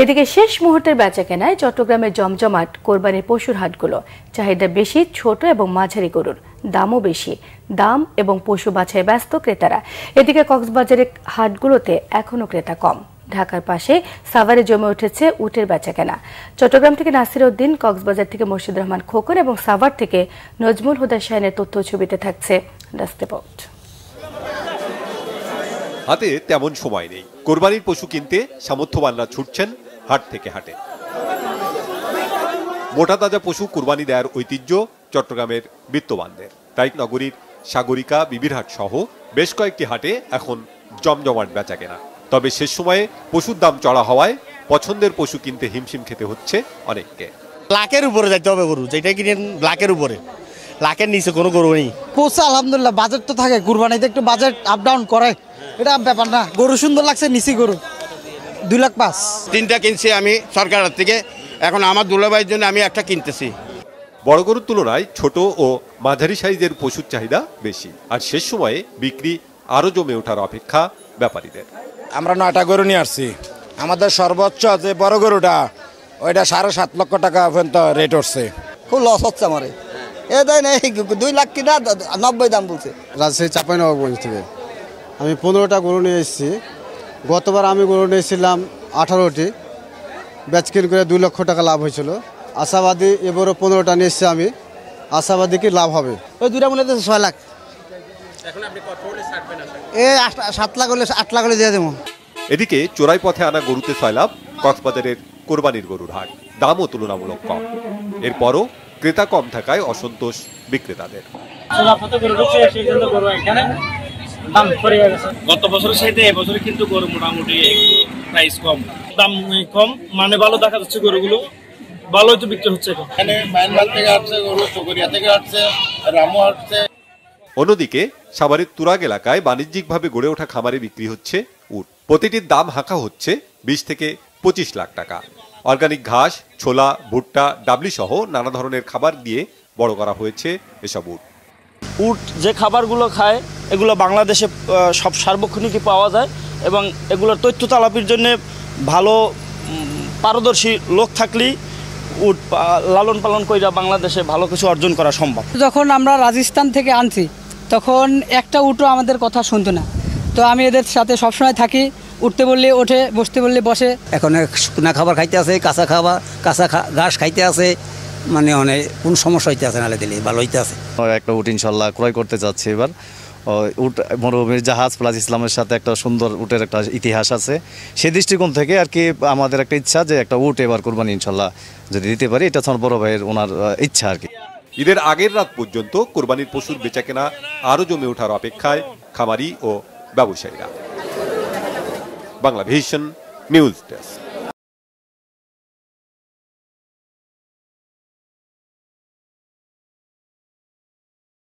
এদিকে শেষ মুহূর্তের বেচাকেনায় চট্টগ্রামের জমজমাট কোরবানির পশুর হাটগুলো। চাহিদা বেশি ছোট এবং মাঝারি গরুর, দামও বেশি। দাম এবং পশু বাছাই ব্যস্ত ক্রেতারা। এদিকে কক্সবাজারের হাটগুলোতে এখনো ক্রেতা কম। ঢাকার পাশে সাভারে জমে উঠেছে উটের বেচাকেনা। চট্টগ্রাম থেকে নাসির উদ্দিন, কক্সবাজার থেকে মুর্শিদুর রহমান খোকন এবং সাভার থেকে নজমুল হুদা শাহিনের তথ্য ছবিতে থাকছে ডেস্ক রিপোর্ট। হাতে তেমন সময় নেই। কোরবানির পশু কিনতে সামর্থ্যবানরা ছুটছেন হাট থেকে হাটে। মোটা তাজা পশু কুরবানি দেওয়ার ঐতিহ্য চট্টগ্রামের বিত্তবানদের। তাই নগরীর সাগরিকা, বিবিরহাট সহ বেশ কয়েকটি হাটে এখন জমজমাট বেচাকেনা। তবে শেষ সময়ে পশুর দাম চড়া হওয়ায় পছন্দের পশু কিনতে হিমশিম খেতে হচ্ছে অনেককে। লাখের উপরে যাইতে হবে গরু, যেটা কিনেন লাখের উপরে, লাখের নিচে কোনো গরু নেই। পৌঁছে আলহামদুলিল্লাহ, বাজেট তো থাকে, কুরবানিতে একটু বাজেট আপ ডাউন করে, এটা ব্যাপার না। গরু সুন্দর লাগছে, নিচি গরু 2,05,000। তিনটা কিনছি আমি সরকারের থেকে, এখন আমার দুলাভাইয়ের জন্য আমি একটা কিনতেছি। বড় গরুর তুলনায় ছোট ও মাঝারি সাইজের পশুর চাহিদা বেশি, আর শেষ সময়ে বিক্রি আরো জমে ওঠার অপেক্ষা ব্যাপারীদের। আমরা 9টা গরু নিয়ে আসছি। আমাদের সর্বোচ্চ যে বড় গরুটা ওইটা 7.5 লক্ষ টাকা পর্যন্ত রেট উঠছে। খুব লস হচ্ছে আমার। এ দেয় না 2 লাখ কিনা 90 দাম বলছে। রাজশাহী চাঁপাইনবাবগঞ্জ থেকে আমি 15টা গরু নিয়ে এসেছি। গতবার আমি গরু নিয়েছিলাম 18টি, বেচকিন করে 2 লক্ষ টাকা লাভ হয়েছিল। আশাবাদী এবারও 15টা নিয়ে এসেছি আমি, আশাবাদী কি লাভ হবে। ওই দুইটা মূল্য 6 লাখ। এ 7 লাখ হলে 8 লাখ হলে দিয়ে দেবো। এদিকে চোরাই পথে আনা গরুতে 6 লাভ কক্সবাজারের কোরবানির গরুর হাট। দামও তুলনামূলক কম। এরপরও ক্রেতা কম থাকায় অসন্তোষ বিক্রেতাদের। গত বছরের সাথে এবছরে কিন্তু গরু মোটামুটি প্রাইস কম, দাম কম, মানে ভালো দেখা যাচ্ছে গরুগুলো, ভালোই তো বিক্রি হচ্ছে। এখানে মায়ানমার থেকে আসছে গরু, চকরিয়া থেকে আসছে, রামু আসছে। অন্যদিকে সাভারের তুরাগ এলাকায় বাণিজ্যিকভাবে গড়ে ওঠা খামারে বিক্রি হচ্ছে উট। প্রতিটির দাম হাঁকা হচ্ছে 20 থেকে 25 লাখ টাকা। অর্গানিক ঘাস, ছোলা, ভুট্টা, ডাবলি সহ নানা ধরনের খাবার দিয়ে বড় করা হয়েছে এসব উট। উট যে খাবারগুলো খায় এগুলো বাংলাদেশে সব সার্বক্ষণিকই পাওয়া যায়, এবং এগুলোর তথ্য তালাপির জন্য ভালো পারদর্শী লোক থাকলেই উট লালন পালন করে বাংলাদেশে ভালো কিছু অর্জন করা সম্ভব। যখন আমরা রাজস্থান থেকে আনছি তখন একটা উটও আমাদের কথা শুনতো না। তো আমি এদের সাথে সবসময় থাকি, উঠতে বললে ওঠে, বসতে বললে বসে। এখন শুকনা খাবার খাইতে আছে, কাঁচা খাবার, কাঁচা ঘাস খাইতে আছে, মানে অনেক কোন সমস্যা হইতে আছে, নালে দিলে ভালো হইতে আছে। একটা উট ইনশাল্লাহ ক্রয় করতে চাচ্ছি এবার। উট মরুভূমির জাহাজ প্লাস ইসলামের সাথে একটা সুন্দর উটের একটা ইতিহাস আছে। সেই দৃষ্টিকোণ থেকে আর কি আমাদের একটা ইচ্ছা যে একটা উট এবার কোরবানি ইনশাল্লাহ যদি দিতে পারি, এটা আমার বড় ভাইয়ের ওনার ইচ্ছা আর কি। ঈদের আগের রাত পর্যন্ত কোরবানির পশুর বেচাকেনা আরো জমে ওঠার অপেক্ষায় খামারি ও ব্যবসায়ীরা। Banglavision news desk.